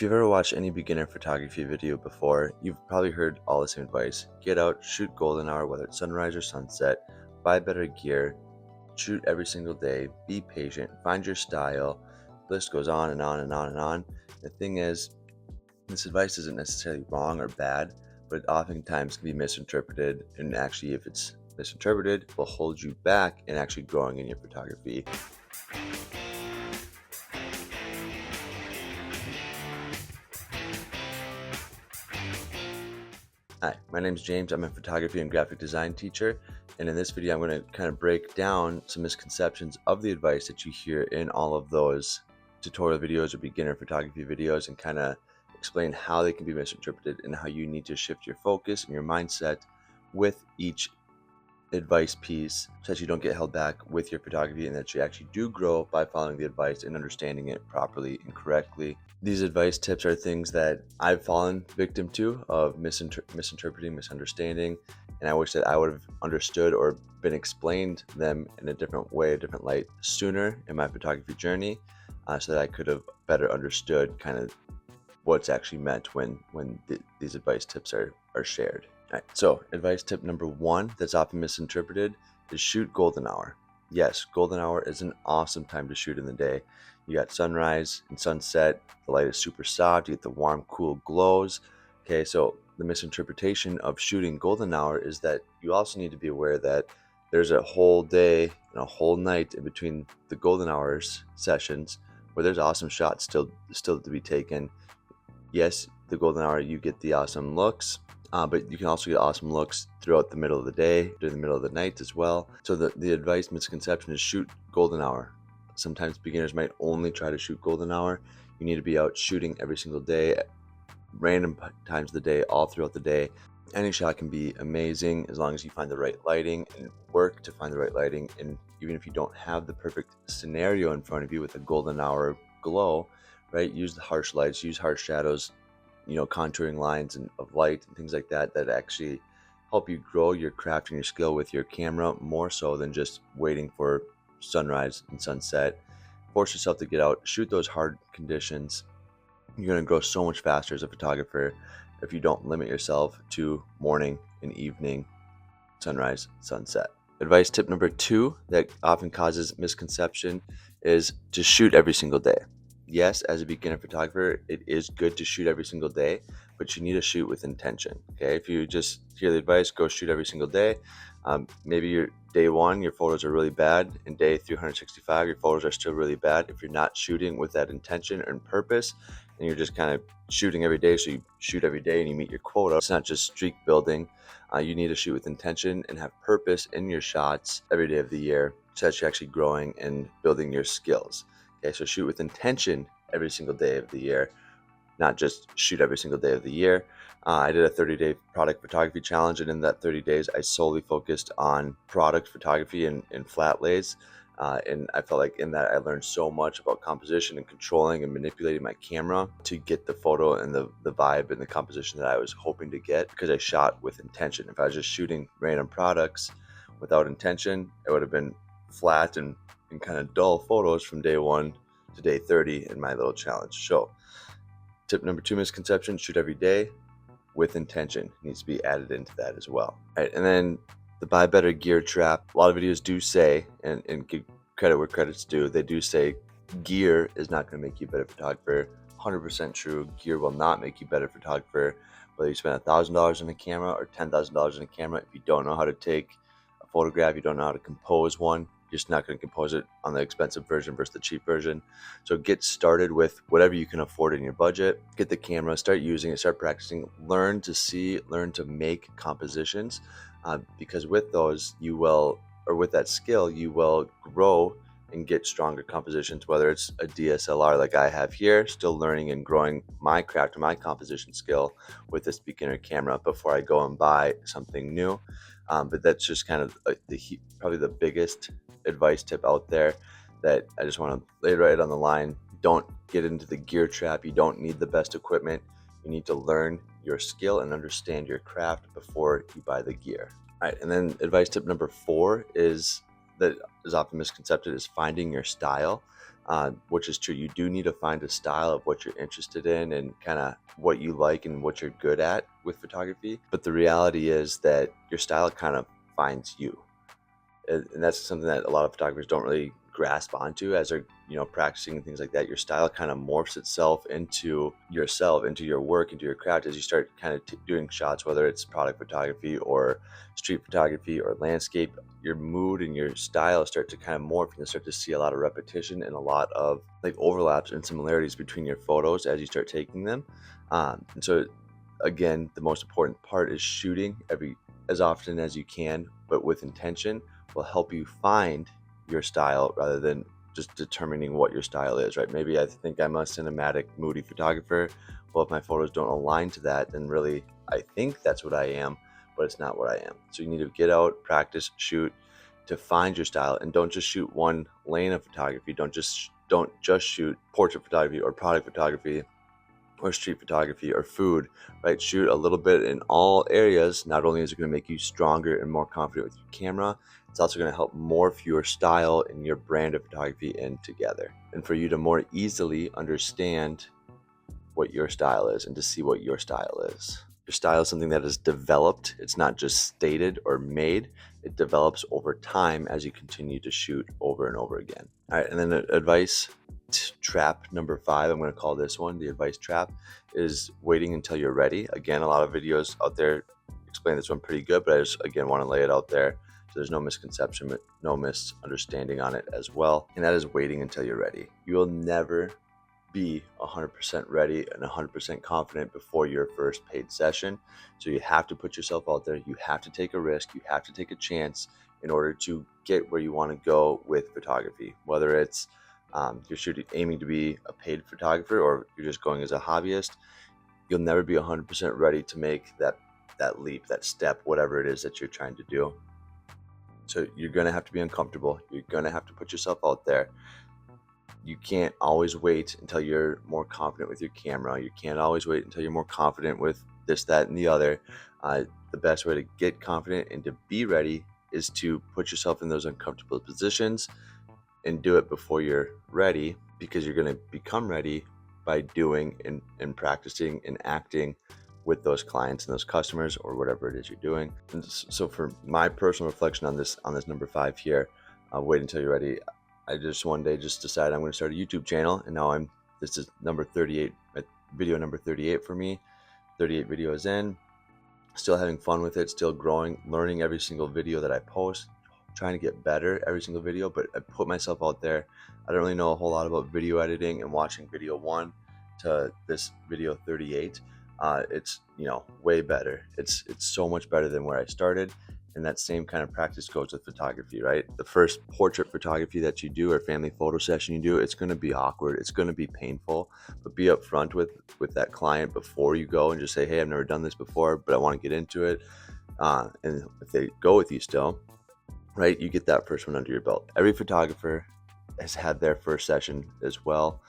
If you've ever watched any beginner photography video before, you've probably heard all the same advice. Get out, shoot golden hour, whether it's sunrise or sunset, buy better gear, shoot every single day, be patient, find your style. The list goes on and on and on and on. The thing is, this advice isn't necessarily wrong or bad, but it oftentimes can be misinterpreted. And actually, if it's misinterpreted, it will hold you back in actually growing in your photography. Hi, my name is James. I'm a photography and graphic design teacher, and in this video I'm going to kind of break down some misconceptions of the advice that you hear in all of those tutorial videos or beginner photography videos, and kind of explain how they can be misinterpreted and how you need to shift your focus and your mindset with each advice piece so that you don't get held back with your photography and that you actually do grow by following the advice and understanding it properly and correctly. These advice tips are things that I've fallen victim to of misinterpreting, misunderstanding, and I wish that I would have understood or been explained them in a different way, a different light sooner in my photography journey, so that I could have better understood kind of what's actually meant when these advice tips are shared. All right, so advice tip number one that's often misinterpreted is shoot golden hour. Yes, golden hour is an awesome time to shoot in the day. You got sunrise and sunset, the light is super soft, you get the warm, cool glows. Okay, so the misinterpretation of shooting golden hour is that you also need to be aware that there's a whole day and a whole night in between the golden hours sessions where there's awesome shots still to be taken. Yes, the golden hour, you get the awesome looks, but you can also get awesome looks throughout the middle of the day, during the middle of the night as well. So the advice misconception is shoot golden hour. Sometimes beginners might only try to shoot golden hour. You need to be out shooting every single day, at random times of the day, all throughout the day. Any shot can be amazing as long as you find the right lighting and work to find the right lighting. And even if you don't have the perfect scenario in front of you with a golden hour glow, right? Use the harsh lights, use harsh shadows, contouring lines of light and things like that actually help you grow your craft and your skill with your camera more so than just waiting for sunrise and sunset. Force yourself to get out, shoot those hard conditions. You're going to grow so much faster as a photographer if you don't limit yourself to morning and evening, sunrise, sunset. Advice tip number two that often causes misconception is to shoot every single day. Yes, as a beginner photographer, it is good to shoot every single day, but you need to shoot with intention. Okay, if you just hear the advice, go shoot every single day. Maybe your day one, your photos are really bad, and day 365, your photos are still really bad. If you're not shooting with that intention and purpose, and you're just kind of shooting every day, so you shoot every day and you meet your quota. It's not just streak building. You need to shoot with intention and have purpose in your shots every day of the year, so that you're actually growing and building your skills. Okay, so shoot with intention every single day of the year, not just shoot every single day of the year. I did a 30-day product photography challenge, and in that 30 days, I solely focused on product photography and flat lays. And I felt like in that I learned so much about composition and controlling and manipulating my camera to get the photo and the vibe and the composition that I was hoping to get, because I shot with intention. If I was just shooting random products without intention, it would have been flat and kind of dull photos from day 1 to day 30 in my little challenge. So tip number two misconception, shoot every day with intention needs to be added into that as well. All right, and then the buy better gear trap. A lot of videos do say, and give credit where credit's due, they do say gear is not going to make you a better photographer. 100% true. Gear will not make you a better photographer. Whether you spend $1,000 on a camera or $10,000 on a camera, if you don't know how to take a photograph, you don't know how to compose one, you're just not going to compose it on the expensive version versus the cheap version. So get started with whatever you can afford in your budget. Get the camera, start using it, start practicing, learn to see, learn to make compositions, because with those you will, or with that skill, you will grow and get stronger compositions, whether it's a DSLR like I have here, still learning and growing my craft or my composition skill with this beginner camera before I go and buy something new. But that's just kind of probably the biggest advice tip out there that I just want to lay right on the line. Don't get into the gear trap. You don't need the best equipment. You need to learn your skill and understand your craft before you buy the gear. All right, and then advice tip number four is that is often misconcepted is finding your style, which is true. You do need to find a style of what you're interested in and kind of what you like and what you're good at with photography. But the reality is that your style kind of finds you. And that's something that a lot of photographers don't really grasp onto as they're practicing and things like that. Your style kind of morphs itself into yourself, into your work, into your craft as you start kind of doing shots, whether it's product photography or street photography or landscape. Your mood and your style start to kind of morph, and you start to see a lot of repetition and a lot of like overlaps and similarities between your photos as you start taking them. And so again, the most important part is shooting as often as you can, but with intention, will help you find your style rather than just determining what your style is, right? Maybe I think I'm a cinematic, moody photographer. Well, if my photos don't align to that, then really I think that's what I am, but it's not what I am. So you need to get out, practice, shoot to find your style, and don't just shoot one lane of photography. Don't just shoot portrait photography or product photography or street photography or food, right? Shoot a little bit in all areas. Not only is it going to make you stronger and more confident with your camera, it's also going to help morph your style and your brand of photography in together. And for you to more easily understand what your style is and to see what your style is. Your style is something that is developed. It's not just stated or made. It develops over time as you continue to shoot over and over again. All right, and then advice trap number 5, I'm going to call this one the advice trap, is waiting until you're ready. Again, a lot of videos out there explain this one pretty good, but I just again want to lay it out there so there's no misconception, no misunderstanding on it as well. And that is waiting until you're ready. You will never be 100% ready and 100% confident before your first paid session. So you have to put yourself out there. You have to take a risk. You have to take a chance in order to get where you want to go with photography, whether it's you're aiming to be a paid photographer or you're just going as a hobbyist. You'll never be 100% ready to make that leap, that step, whatever it is that you're trying to do. So you're going to have to be uncomfortable. You're going to have to put yourself out there. You can't always wait until you're more confident with your camera. You can't always wait until you're more confident with this, that, and the other. The best way to get confident and to be ready is to put yourself in those uncomfortable positions and do it before you're ready, because you're going to become ready by doing and practicing and acting with those clients and those customers or whatever it is you're doing. And so for my personal reflection on this number 5 here, wait until you're ready. I just one day just decided I'm going to start a YouTube channel, and now this is number 38, video number 38 for me. 38 videos in, still having fun with it, still growing, learning every single video that I post, trying to get better every single video. But I put myself out there. I don't really know a whole lot about video editing, and watching video 1 to this video 38, it's way better. It's so much better than where I started. And that same kind of practice goes with photography, right? The first portrait photography that you do or family photo session you do, it's going to be awkward. It's going to be painful, but be upfront with that client before you go and just say, hey, I've never done this before, but I want to get into it. And if they go with you still, right, you get that first one under your belt. Every photographer has had their first session as well.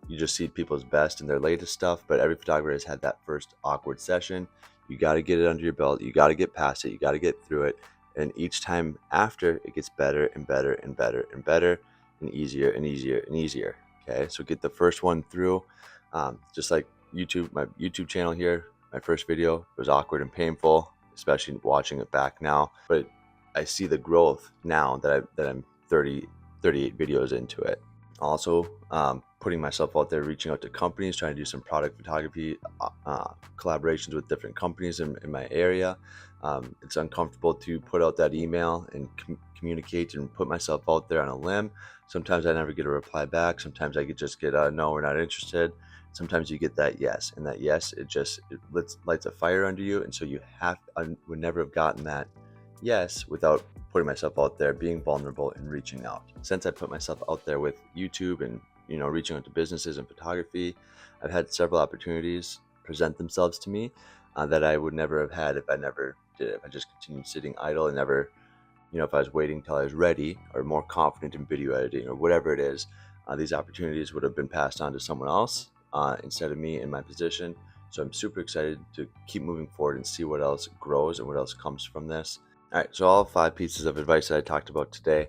You just see people's best and their latest stuff, but every photographer has had that first awkward session. You got to get it under your belt. You got to get past it. You got to get through it. And each time after, it gets better and better and better and better and easier and easier and easier. Okay, so get the first one through. Just like YouTube, my YouTube channel here, my first video was awkward and painful, especially watching it back now. But I see the growth now that I'm 38 videos into it. Also, putting myself out there, reaching out to companies, trying to do some product photography collaborations with different companies in my area. It's uncomfortable to put out that email and communicate and put myself out there on a limb. Sometimes I never get a reply back. Sometimes I just get no, we're not interested. Sometimes you get that yes, and that yes, it lights a fire under you. And so I would never have gotten that yes without putting myself out there, being vulnerable and reaching out. Since I put myself out there with YouTube and reaching out to businesses and photography, I've had several opportunities present themselves to me that I would never have had if I never did it. If I just continued sitting idle and never, if I was waiting till I was ready or more confident in video editing or whatever it is, these opportunities would have been passed on to someone else instead of me in my position. So I'm super excited to keep moving forward and see what else grows and what else comes from this. All right, so all 5 pieces of advice that I talked about today,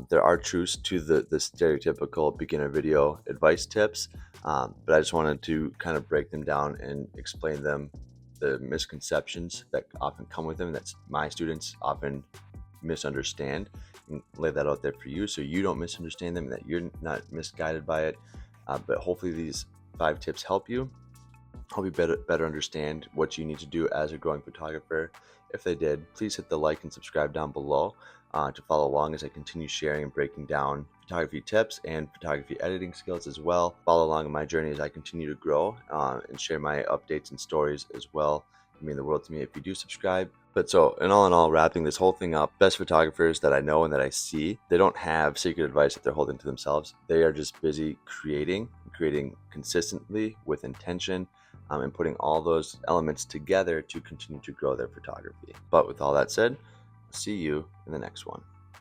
there are truths to the stereotypical beginner video advice tips, but I just wanted to kind of break them down and explain them, the misconceptions that often come with them, that my students often misunderstand, and lay that out there for you so you don't misunderstand them, that you're not misguided by it. But hopefully these 5 tips help you better understand what you need to do as a growing photographer. If they did, please hit the like and subscribe down below to follow along as I continue sharing and breaking down photography tips and photography editing skills as well. Follow along in my journey as I continue to grow and share my updates and stories as well. It mean the world to me if you do subscribe. But so, in all, wrapping this whole thing up, best photographers that I know and that I see, they don't have secret advice that they're holding to themselves. They are just busy creating consistently with intention, and putting all those elements together to continue to grow their photography. But with all that said, see you in the next one.